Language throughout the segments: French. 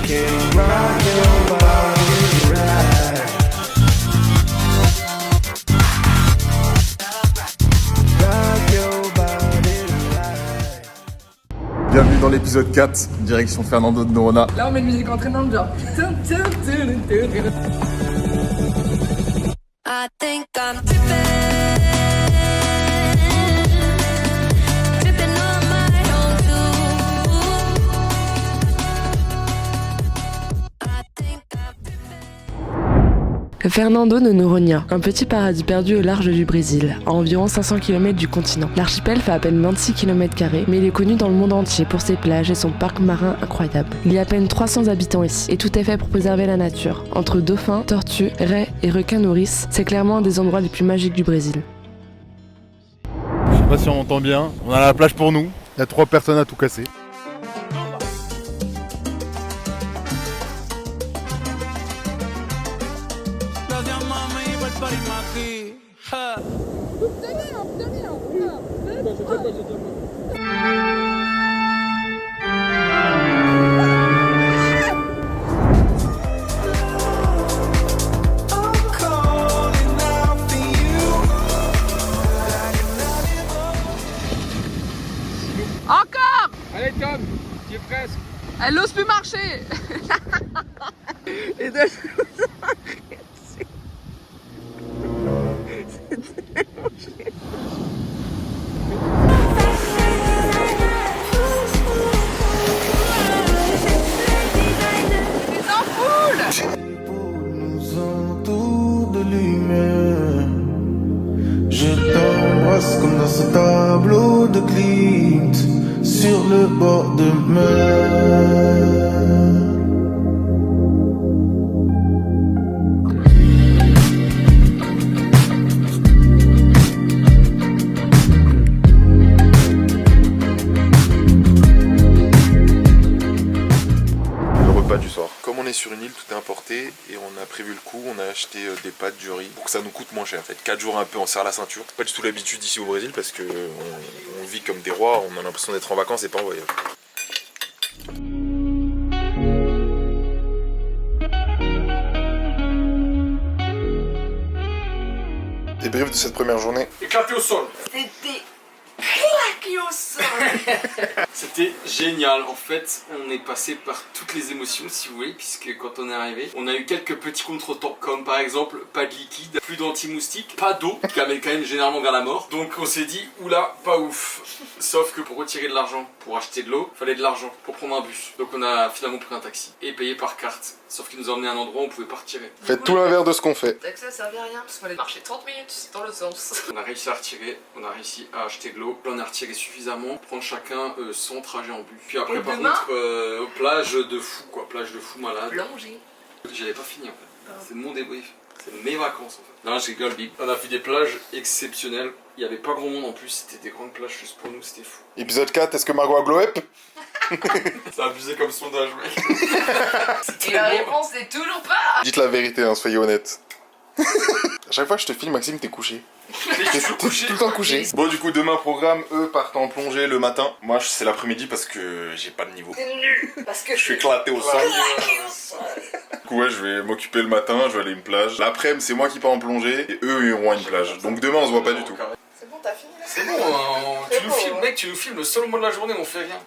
can rock your body right. Rock your body right. Bienvenue dans l'épisode 4, direction Fernando de Noronha. Là on met une musique entraînante genre. I think I'm tripping on my own too. I think I'm tripping. Fernando de Noronha, un petit paradis perdu au large du Brésil, à environ 500 km du continent. L'archipel fait à peine 26 km², mais il est connu dans le monde entier pour ses plages et son parc marin incroyable. Il y a à peine 300 habitants ici, et tout est fait pour préserver la nature. Entre dauphins, tortues, raies et requins nourrices, c'est clairement un des endroits les plus magiques du Brésil. Je sais pas si on entend bien, on a la plage pour nous, il y a 3 personnes à tout casser. Encore. Allez Tom, tu es presque. Elle ose plus marcher. Et de... Nous entoure de lumière. Je t'embrasse comme dans ce tableau de Klimt sur le bord de mer. Le repas du soir. Comme on est sur une île, tout est importé et on a prévu le coup, on a acheté des pâtes, du riz pour que ça nous coûte moins cher. En fait, 4 jours un peu on serre la ceinture. C'est pas du tout l'habitude ici au Brésil parce que on vit comme des rois, on a l'impression d'être en vacances et pas en voyage. Débrief de cette première journée. Éclaté au sol. C'était claqué au sol. C'était génial. En fait, on est passé par toutes les émotions, si vous voulez, puisque quand on est arrivé, on a eu quelques petits contretemps, comme par exemple pas de liquide, plus d'anti-moustique, pas d'eau, qui amène quand même généralement vers la mort. Donc on s'est dit, oula, pas ouf. Sauf que pour retirer de l'argent, pour acheter de l'eau, fallait de l'argent pour prendre un bus. Donc on a finalement pris un taxi et payé par carte. Sauf qu'il nous a emmené à un endroit où on pouvait pas retirer. Faites tout l'inverse de ce qu'on fait. Taxi ça servait à rien parce qu'il fallait marcher 30 minutes dans le sens. On a réussi à retirer, on a réussi à acheter de l'eau. Là on a retiré suffisamment pour prendre chacun son trajet en bus. Puis après Et par demain contre, plage de fou quoi, plage de fou malade. Plonger. J'avais pas fini en fait. C'est mon débrief. C'est mes vacances en fait. Non, je rigole, big. On a fait des plages exceptionnelles. Il y avait pas grand monde en plus, c'était des grandes plages juste pour nous, c'était fou. Épisode 4, est-ce que Margot a glow up? C'est abusé comme sondage, mec. Et la réponse c'est toujours pas. Dites la vérité, hein, soyez honnête. À chaque fois que je te filme, Maxime, t'es couché. T'es tout le temps couché. Bon, du coup, demain, programme, eux partent en plongée le matin. Moi, c'est l'après-midi parce que j'ai pas de niveau. C'est nul. Parce que Je suis éclaté au sol. Du coup, ouais, je vais m'occuper le matin, je vais aller à une plage. L'après-midi, c'est moi qui pars en plongée et eux, ils auront une plage. Donc demain, on se voit pas du tout. C'est bon, t'as fini là. C'est bon, tu nous filmes, mec, tu nous filmes le seul moment de la journée, on fait rien.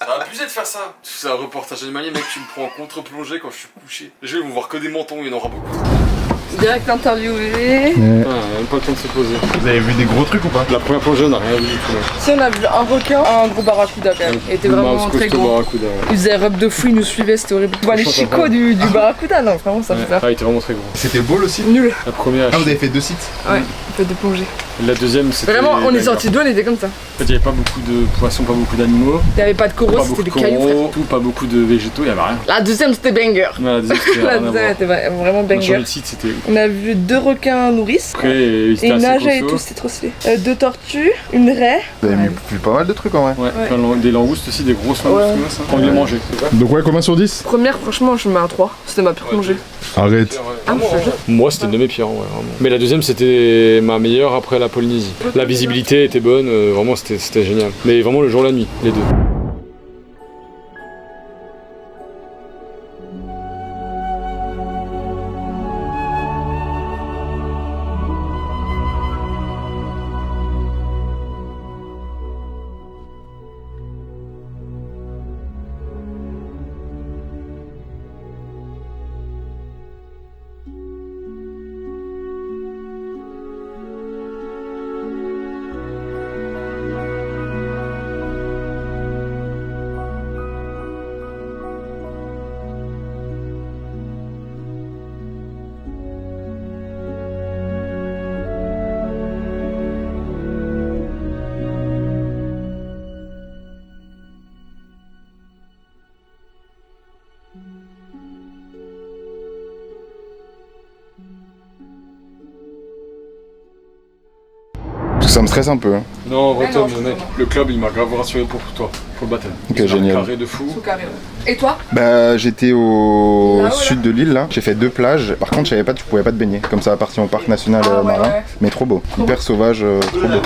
Ça va abusé de faire ça. C'est un reportage animalier, mec, tu me prends en contre-plongée quand je suis couché. Les gens ils vont voir que des mentons, il y en aura beaucoup. Direct interviewé. Même pas le temps de se poser. Vous avez vu des gros trucs ou pas? La première plongée, on a rien vu du tout. Si on a vu un requin, un gros barracuda quand même. Il était vraiment très gros. Il faisait rub de fou, il nous suivait, c'était horrible. Tu vois les chicots du barracuda, non, vraiment ça fait peur. Ah, il était vraiment très gros. C'était beau le site? Nul. La première. Ah, vous avez fait 2 sites? Ouais, fait de plongée. La deuxième, c'était. Vraiment, on est banger. sorti d'eau, on était comme ça. En fait, il n'y avait pas beaucoup de poissons, pas beaucoup d'animaux. Il n'y avait pas de coraux, Pas c'était beaucoup des de cailloux. coraux, tout, pas beaucoup de végétaux, il n'y avait rien. La deuxième, c'était banger. Ouais, la deuxième, c'était La rien à deuxième voir. était vraiment On a changé banger. de site, c'était. On a vu 2 requins nourrices. Après, Et c'était une assez nage et costaud. tout, c'était trop stylé. 2 tortues, une raie. Vous avez vu pas mal de trucs en vrai. Ouais, Ouais. plein des langoustes aussi, des grosses langoustes Ouais. comme ça. On les manger. Donc ouais, combien sur 10? Première, franchement, je mets un 3. C'était ma pire plongée. Arrête. Ah, je te jure. Moi, c'était une de mes pires, ouais, vraiment. Mais la deuxième, c'était ma meilleure après la Polynésie. La visibilité était bonne, vraiment, c'était génial. Mais vraiment le jour et la nuit, les deux. Ça me stresse un peu. Hein. Non, en vrai, Ouais, Tom, non, mec, le club il m'a grave rassuré pour toi, pour le baptême. Ok, C'est un génial. carré de fou. Sous carré, ouais. Et toi? Bah j'étais au Là-haut, là. sud de l'île là, j'ai fait 2 plages. Par contre je savais pas que tu pouvais pas te baigner. Comme ça appartient au parc national Ah, ouais, marin. ouais. Mais trop beau, hyper sauvage, trop beau.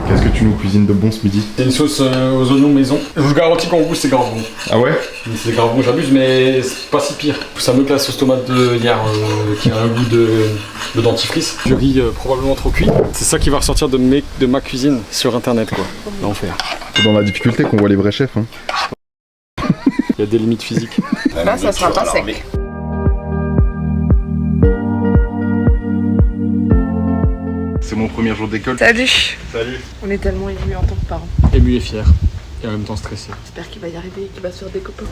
Qu'est-ce que tu nous cuisines de bon ce midi? C'est une sauce aux oignons maison. Je vous garantis qu'en goût c'est grave bon. Ah ouais? C'est grave bon, j'abuse, mais c'est pas si pire. Ça me que la sauce tomate de hier qui a un goût de dentifrice. Je ris probablement trop cuit. C'est ça qui va ressortir de ma cuisine sur internet quoi. L'enfer. C'est dans la difficulté qu'on voit les vrais chefs. Hein. Il y a des limites physiques. Là, ça sera pas sec. C'est mon premier jour d'école. Salut. Salut. On est tellement émus en tant que parents. Ému et fier. Et en même temps stressé. J'espère qu'il va y arriver, qu'il va se faire des copains.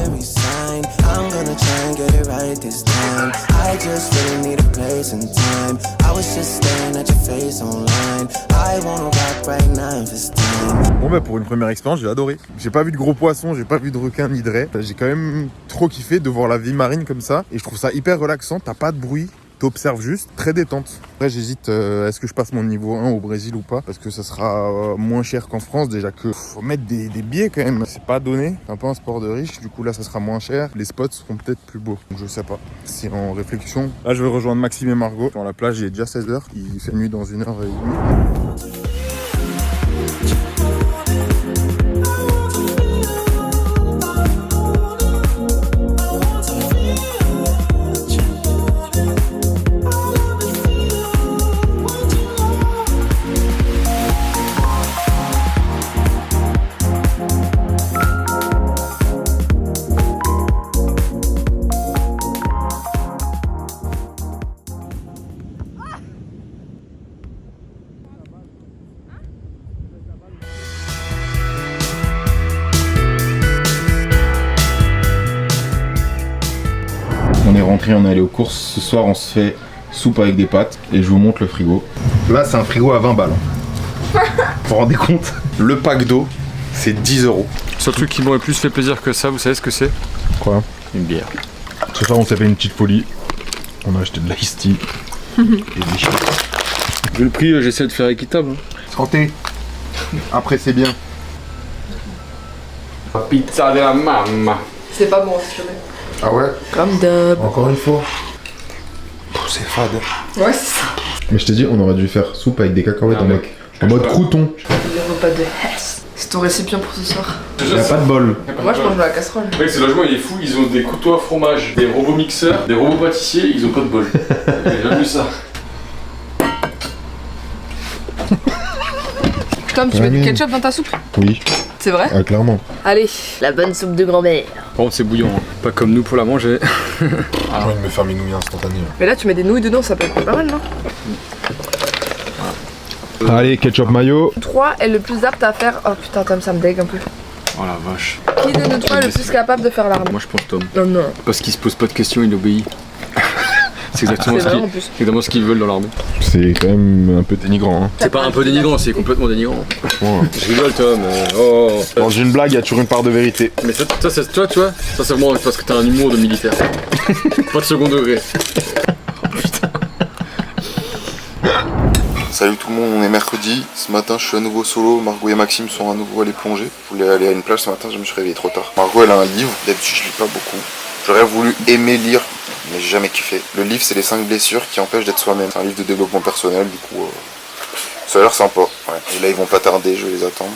Every sign, I'm gonna try and get it right this time. I just really need a place and time. I was just staring at your face online. I wanna rock right now this time. Bon bah pour une première expérience j'ai adoré. J'ai pas vu de gros poissons, j'ai pas vu de requins ni de raies. J'ai quand même trop kiffé de voir la vie marine comme ça. Et je trouve ça hyper relaxant, t'as pas de bruit. T'observes juste, très détente. Après j'hésite, est-ce que je passe mon niveau 1 au Brésil ou pas? Parce que ça sera moins cher qu'en France, déjà que faut mettre des billets quand même. C'est pas donné, c'est un peu un sport de riche, du coup là ça sera moins cher. Les spots seront peut-être plus beaux, donc je sais pas. C'est en réflexion. Là je vais rejoindre Maxime et Margot. Sur la plage il est déjà 16h, il fait nuit dans 1h30. On est rentré, on est allé aux courses. Ce soir, on se fait soupe avec des pâtes et je vous montre le frigo. Là, c'est un frigo à 20 balles. Vous vous rendez compte? Le pack d'eau, c'est 10 €. Seul truc qui m'aurait plus fait plaisir que ça, vous savez ce que c'est? Quoi? Une bière. Ce soir, on s'est fait une petite folie. On a acheté de l'ice tea et des chips. Vu le prix, j'essaie de faire équitable. Santé. Après, c'est bien. Pizza de la mamma. C'est pas bon, si tu veux. Ah ouais? Comme d'hab. Encore une fois. C'est fade. Ouais, c'est ça. Mais je t'ai dit, on aurait dû faire soupe avec des cacahuètes en mode crouton. Le repas de Hess. C'est ton récipient pour ce soir. Il n'y a pas de bol. Moi, je mange de la casserole. Mec, ce logement il est fou, ils ont des couteaux à fromage, des robots mixeurs, des robots pâtissiers, ils ont pas de bol. J'ai jamais vu ça. Tom, tu mets du ketchup dans ta soupe? Oui, C'est vrai? clairement. Allez, la bonne soupe de grand-mère. Par contre, c'est bouillant, hein. Pas comme nous pour la manger. J'ai envie de me faire mes nouilles instantanées. Mais là, tu mets des nouilles dedans, ça peut être pas mal, non? Allez, ketchup mayo. 3 est le plus apte à faire. Oh putain, Tom, ça me dégue un peu. Oh la vache. Qui de nous trois est le plus capable de faire l'arme? Moi je pense Tom. Non, non. Parce qu'il se pose pas de questions, il obéit. C'est exactement, C'est vrai, en plus. c'est exactement ce qu'ils veulent dans l'armée. C'est quand même un peu dénigrant. Hein. C'est pas un peu dénigrant, c'est complètement dénigrant. Franchement, Je rigole Tom. Oh. dans une blague, il y a toujours une part de vérité. Mais ça, c'est toi, tu vois, ça c'est vraiment parce que t'as un humour de militaire. Pas de second degré. Salut tout le monde, on est mercredi. Ce matin, je suis à nouveau solo. Margot et Maxime sont à nouveau allés plonger. Je voulais aller à une plage ce matin, je me suis réveillé trop tard. Margot, elle a un livre. D'habitude, je lis pas beaucoup. J'aurais voulu aimer lire, mais j'ai jamais kiffé. Le livre, c'est les 5 blessures qui empêchent d'être soi-même. C'est un livre de développement personnel, du coup, ça a l'air sympa. Ouais. Et là, ils vont pas tarder, je vais les attendre.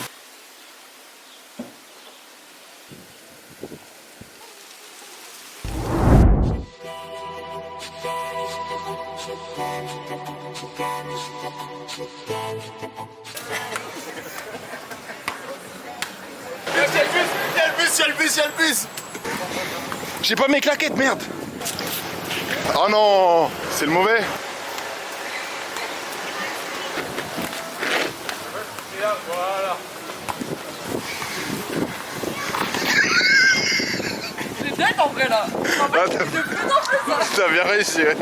Y'a le bus. J'ai pas mes claquettes, merde. Oh non, c'est le mauvais. Voilà. C'est bête en vrai là. T'as bien réussi, ouais.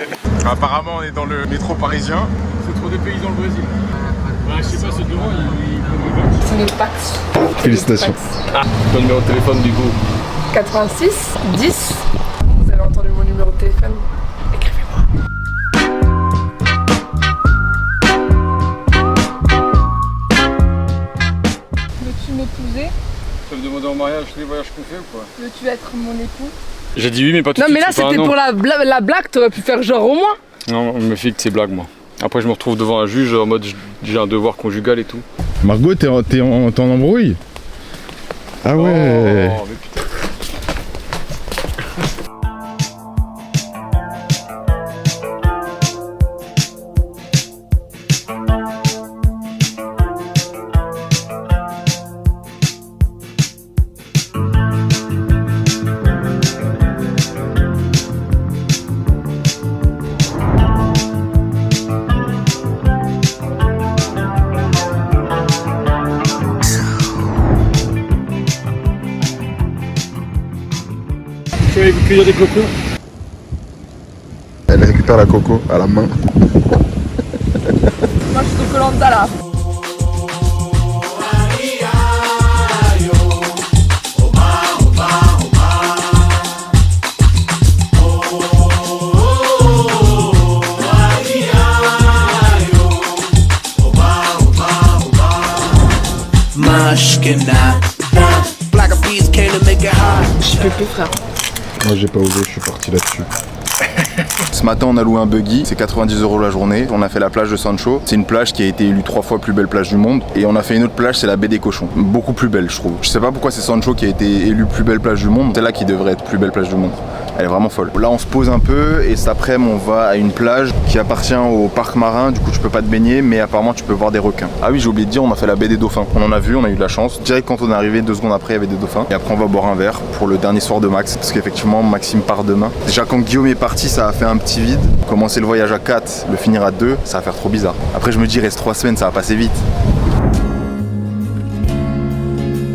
Apparemment, on est dans le métro parisien. C'est trop des pays dans le Brésil. je sais pas, ce devant, C'est notre Pax. Félicitations. Ton numéro de téléphone du coup. 86 10. Vous avez entendu mon numéro de téléphone? Écrivez-moi. Veux-tu m'épouser? Tu vas me demander en mariage les voyages qu'on fait ou quoi? Veux-tu être mon époux? J'ai dit oui, mais pas tout de Non, suite. mais là c'est pas un c'était non. pour la blague, t'aurais pu faire genre au moins. Non, je me fie que c'est blague moi. Après, je me retrouve devant un juge en mode j'ai un devoir conjugal et tout. Margot, t'es en embrouille? Ah ouais. Oh, mais putain. Tu vas aller cueillir des cocos? Elle récupère la coco à la main. Moi je suis au Koh-Lanta là. Black of bees came to make it hot. Je peux plus frère. Moi j'ai pas osé, je suis parti là-dessus. Ce matin on a loué un buggy, c'est 90 € la journée. On a fait la plage de Sancho. C'est une plage qui a été élue 3 fois plus belle plage du monde. Et on a fait une autre plage, c'est la baie des Cochons. Beaucoup plus belle je trouve. Je sais pas pourquoi c'est Sancho qui a été élue plus belle plage du monde. C'est là qui devrait être plus belle plage du monde. Elle est vraiment folle. Là on se pose un peu et cet après-midi on va à une plage qui appartient au parc marin. Du coup tu peux pas te baigner mais apparemment tu peux voir des requins. Ah oui j'ai oublié de dire, on a fait la baie des dauphins. On en a vu, on a eu de la chance. Direct quand on est arrivé, 2 secondes après il y avait des dauphins. Et après on va boire un verre pour le dernier soir de Max. Parce qu'effectivement Maxime part demain. Déjà quand Guillaume est parti ça a fait un petit vide. Commencer le voyage à 4, le finir à 2, ça va faire trop bizarre. Après je me dis reste 3 semaines, ça va passer vite.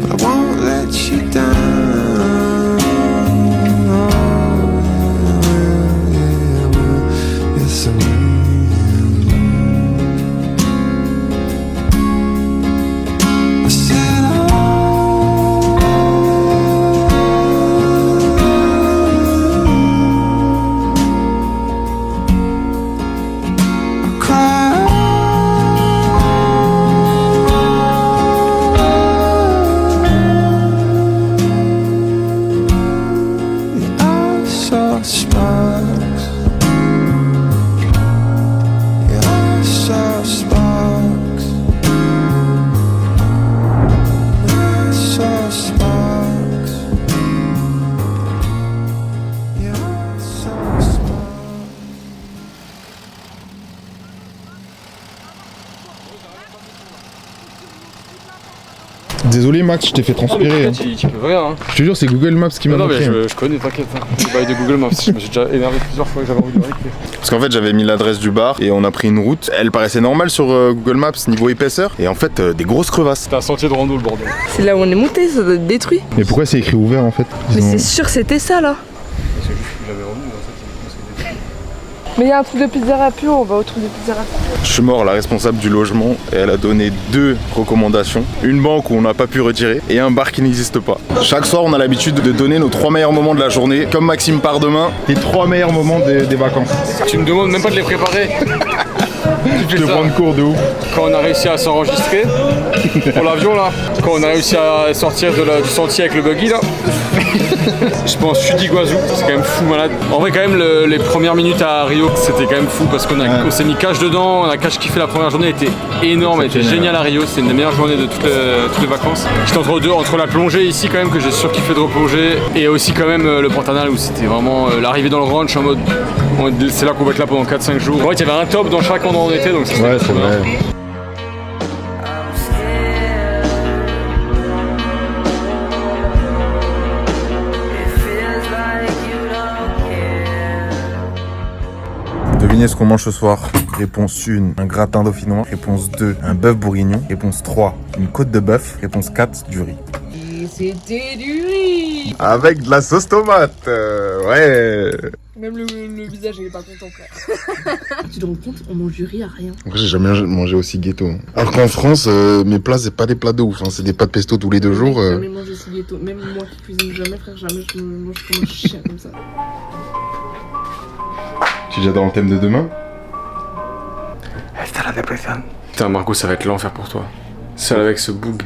But I won't let you down. Yes, I will. I said, I cried. I saw sparks. Yeah, I saw sparks. I saw sparks. Yeah, I saw sparks. Désolé Max, je t'ai fait transpirer. Hein. Tu peux rien, hein. Je te jure c'est Google Maps qui m'a Non, mais montré. hein. je connais, t'inquiète. Hein. Le bail de Google Maps, je me suis déjà énervé plusieurs fois que j'avais envie de réécrire. Parce qu'en fait j'avais mis l'adresse du bar et on a pris une route. Elle paraissait normale sur Google Maps niveau épaisseur. Et en fait des grosses crevasses. C'était un sentier de rando le bordel. C'est là où on est monté, ça doit être détruit. Mais pourquoi c'est écrit ouvert en fait? Mais Ils ont- c'est sûr c'était ça là. C'est juste que j'avais remis dans cette. Mais il y a un truc de pizzeria pure, on va au truc de pizzeria pure. Je suis mort, la responsable du logement, et elle a donné 2 recommandations. Une banque où on n'a pas pu retirer et un bar qui n'existe pas. Chaque soir, on a l'habitude de donner nos 3 meilleurs moments de la journée. Comme Maxime part demain, les 3 meilleurs moments des vacances. Tu me demandes même pas de les préparer. Je te prends de cours de ouf. Quand on a réussi à s'enregistrer pour l'avion là, quand on a réussi à sortir du sentier avec le buggy là, je pense Chudi Guazou, c'est quand même fou malade. En vrai quand même les premières minutes à Rio c'était quand même fou parce on s'est mis cash dedans, on a cash kiffé la première journée, elle était énorme, elle était géniale à Rio, c'est une des meilleures journées de toutes les vacances. J'étais entre la plongée ici quand même que j'ai surkiffé de replonger et aussi quand même le Pantanal où c'était vraiment l'arrivée dans le ranch en mode c'est là qu'on va être là pendant 4-5 jours. En fait il y avait un top dans chaque endroit où on était donc c'était Ouais, trop c'est bien. vrai. Devinez ce qu'on mange ce soir. Réponse 1, un gratin dauphinois. Réponse 2, un bœuf bourguignon. Réponse 3, une côte de bœuf. Réponse 4, du riz. Et c'était du riz. Avec de la sauce tomate. Ouais. Même le visage, il est pas content, frère. Tu te rends compte, on mange du riz à rien. Après, j'ai jamais mangé aussi ghetto. Alors qu'en France, mes plats, c'est pas des plats de ouf. Hein. C'est des pâtes pesto tous les 2 jours. J'ai jamais mangé aussi ghetto. Même moi qui cuisine jamais, frère, jamais je me mange comme un chien comme ça. Tu es déjà dans le thème de demain? Putain, Margot, ça va être l'enfer pour toi. Seul avec ce boug.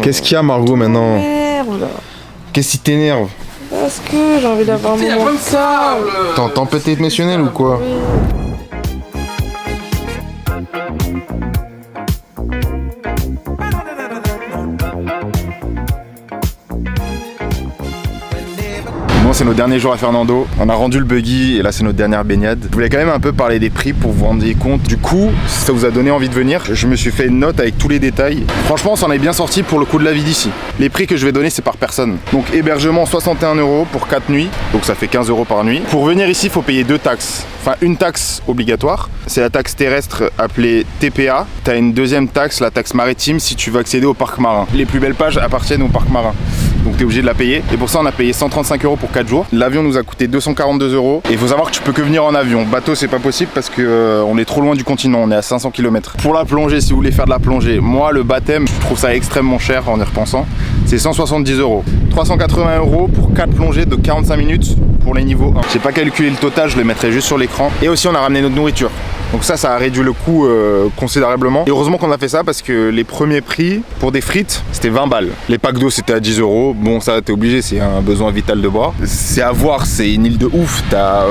Qu'est-ce qu'il y a, Margot, maintenant? Merde. Qu'est-ce qui t'énerve? Parce que j'ai envie d'avoir mon moment de sable. T'es en tempête émotionnelle ou quoi? Bon, c'est nos derniers jours à Fernando. On a rendu le buggy et là c'est notre dernière baignade. Je voulais quand même un peu parler des prix pour vous rendre compte. Du coup, si ça vous a donné envie de venir, je me suis fait une note avec tous les détails. Franchement, on s'en est bien sorti pour le coût de la vie d'ici. Les prix que je vais donner, c'est par personne. Donc hébergement 61 € pour 4 nuits. Donc ça fait 15 € par nuit. Pour venir ici, il faut payer 2 taxes. Enfin, une taxe obligatoire. C'est la taxe terrestre appelée TPA. T'as une deuxième taxe, la taxe maritime, si tu veux accéder au parc marin. Les plus belles plages appartiennent au parc marin. Donc t'es obligé de la payer. Et pour ça, on a payé 135 € pour 4 jours. L'avion nous a coûté 242 €. Et il faut savoir que tu peux que venir en avion. Bateau, c'est pas possible parce que on est trop loin du continent. On est à 500 km. Pour la plongée, si vous voulez faire de la plongée, moi, le baptême, je trouve ça extrêmement cher en y repensant. C'est 170 €. 380 € pour 4 plongées de 45 minutes pour les niveaux 1. J'ai pas calculé le total, je le mettrai juste sur l'écran. Et aussi, on a ramené notre nourriture. Donc ça a réduit le coût considérablement. Et heureusement qu'on a fait ça parce que les premiers prix pour des frites, c'était 20 balles. Les packs d'eau, c'était à 10 €. Bon, ça, t'es obligé, c'est un besoin vital de boire. C'est à voir, c'est une île de ouf. T'as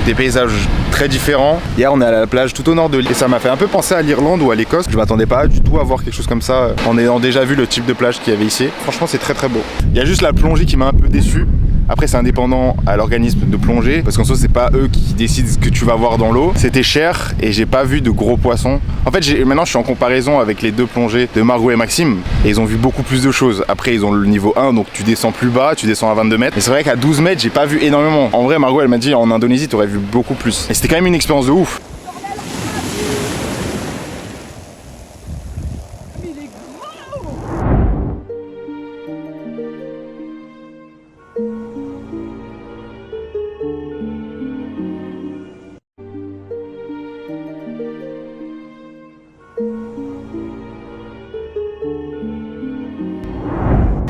des paysages très différents. Hier, on est allé à la plage tout au nord de l'île. Et ça m'a fait un peu penser à l'Irlande ou à l'Écosse. Je m'attendais pas du tout à voir quelque chose comme ça en ayant déjà vu le type de plage qu'il y avait ici. Franchement, c'est très très beau. Il y a juste la plongée qui m'a un peu déçu. Après, c'est indépendant à l'organisme de plongée parce qu'en soi, c'est pas eux qui décident ce que tu vas voir dans l'eau. C'était cher et j'ai pas vu de gros poissons. En fait, maintenant, je suis en comparaison avec les 2 plongées de Margot et Maxime et ils ont vu beaucoup plus de choses. Après, ils ont le niveau 1, donc tu descends plus bas, tu descends à 22 mètres. Et c'est vrai qu'à 12 mètres, j'ai pas vu énormément. En vrai, Margot, elle m'a dit en Indonésie, t'aurais vu beaucoup plus. Et c'était quand même une expérience de ouf.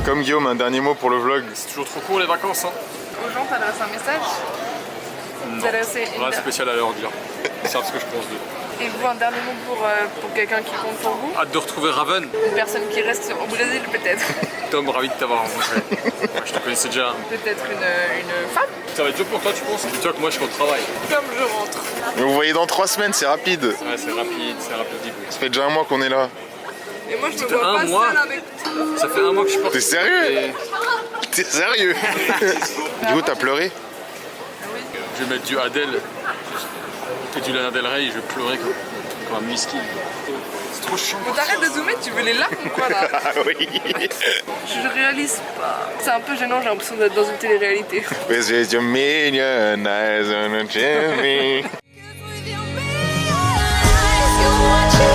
Comme Guillaume, un dernier mot pour le vlog. C'est toujours trop court les vacances, hein. Aux gens, t'adresses un message. T'adresser une... Rien de spécial à leur dire. Ils savent ce que je pense d'eux. Et vous, un dernier mot pour quelqu'un qui compte pour vous? Hâte de retrouver Raven. Une personne qui reste au Brésil, peut-être. Tom, ravi de t'avoir rencontré. Je te connaissais déjà. Peut-être une femme. Ça va être dur pour toi, tu penses? Dis-toi que moi je suis au travail. Comme je rentre. Mais vous voyez dans 3 semaines, c'est rapide. Ouais, c'est rapide. Ça fait déjà 1 mois qu'on est là. Et moi, je me fait vois un pas mois. seule avec toi. Ça fait 1 mois que je suis parti. T'es sérieux? Et T'es sérieux? Du coup, t'as pleuré? je vais mettre du Adele et du Lana Del Rey, je vais pleurer comme un miskin. C'est trop chiant. Faut t'arrêter de zoomer, tu veux les larmes ou quoi là? Ah oui. Je réalise pas. C'est un peu gênant, j'ai l'impression d'être dans une télé-réalité. With just your million eyes on a cherry. With your million eyes, you watch it.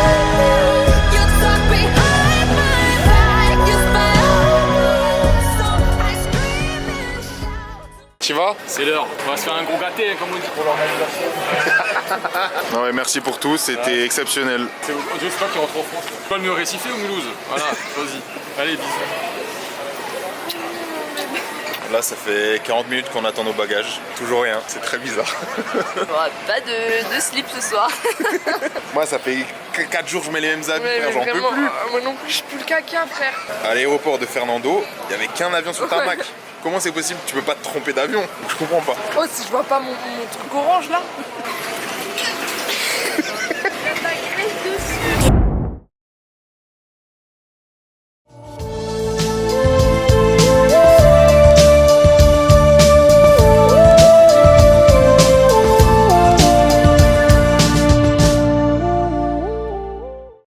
You talk behind my back. You spy on me, so I scream and shout. Tu vas? C'est l'heure, on va se faire un gros gâté comme on dit pour l'organisation. Non mais merci pour tout, c'était exceptionnel. C'est toi qui rentre en France. Tu vas le mieux Récifé ou Mulhouse? Voilà, choisis. Allez, bisous. Là ça fait 40 minutes qu'on attend nos bagages, toujours rien, c'est très bizarre. Pas de slip ce soir. Moi ça fait 4 jours que je mets les mêmes habits, Mais frère, j'en peux vraiment, plus. moi non plus, je pue le caca, frère. À l'aéroport de Fernando, il n'y avait qu'un avion sur tarmac. Comment c'est possible? Tu peux pas te tromper d'avion? Je comprends pas. Oh, si je vois pas mon truc orange là.